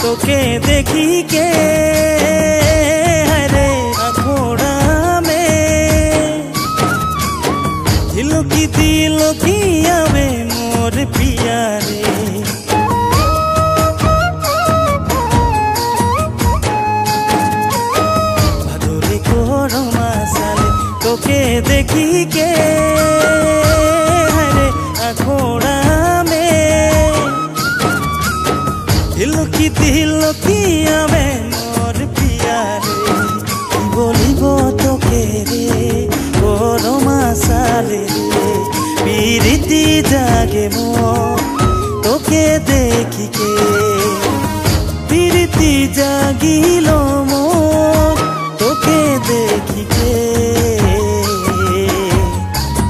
তোকে দেখি কে হরে আখোড়া মে দিল কি আবে মোর পিয়া রে ভাদরে কোরমা সালে তোকে দেখি কে হরে আখোড়া মে দিল কি আবে মোর পিয়া রে কি বলিব তোকে রে কোরমা সালে রে পিরিতি জাগে মোর তোকে দেখি কে পিরিতি জাগিল মোর তোকে দেখি কে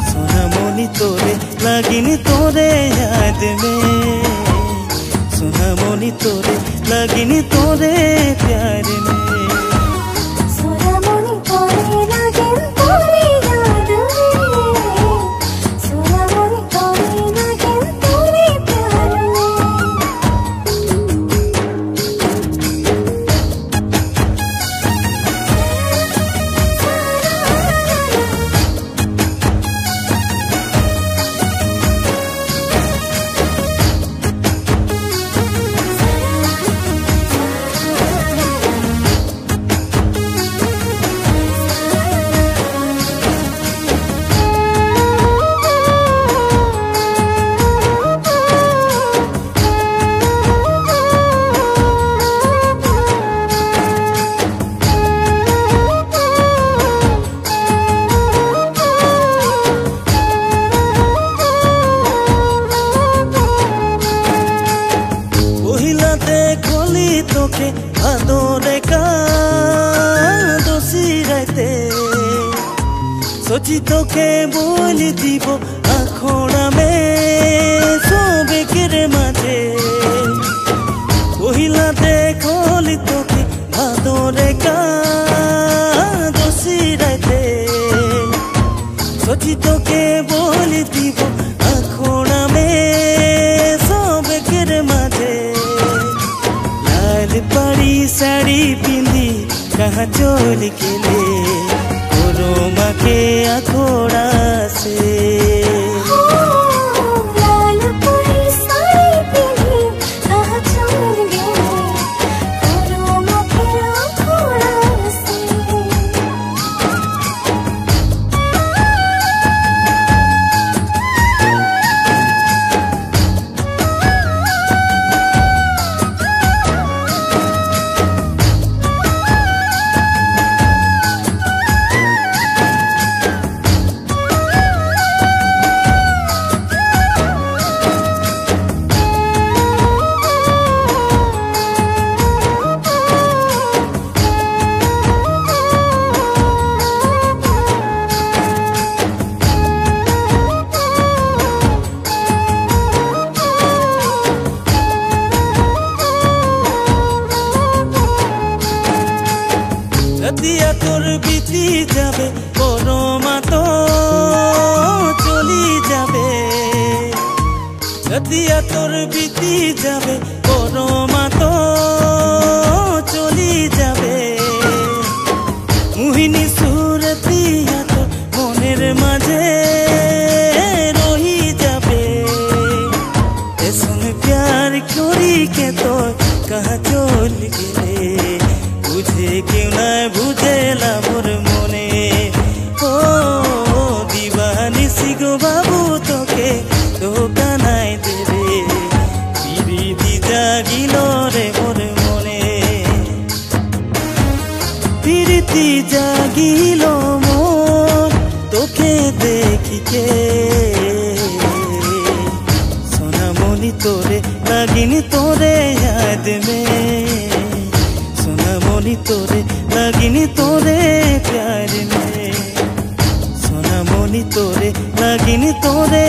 সোনামণি তোরে লাগিনি তোরে याद में सोनामणि तोरे लगिनी तोरे प्यार में सोनामणि तोरे लगिन तोरे याद में सोनामणि तोरे लगिन तोरे प्यार তোকে ভাদরে কাদোসি রাইতে সোচি তোকে বলি দিব আখোড়া মে সবেকের মাঝে পহিলা দেখলি তোকে ভাদরে কাদোসি রাইতে সোচি তোকে বলি দিব আখোড়া মে সবেকের মাঝে परी साड़ी पिंदी कहाँ चोल के ले कोरोमा के अखोड़ा से लाल परी साड़ी पिंदी कहाँ चोल गए कोरोमा के अखोड़ा से रतिया तोर बीती जाबे परमा तो चली जाबे मोहिनी सुरतिया तो मनेर माझे रही जाबे ऐसन प्यार करी के तो कहाँ चल गेले बुझे क्यों ना बुझेला मोर मने ओ दीवानी सिगो बाबू तोके धोका नाई देबे पिरिति जागिलो रे मोर मने पिरिति जागिलो मोर तोके देखिके सोनामणि तोरे लागिनी तोरे याद में सोनामणि तोरे लागिनी तोरे प्यार में सोनामणि तोरे लागिनी तोरे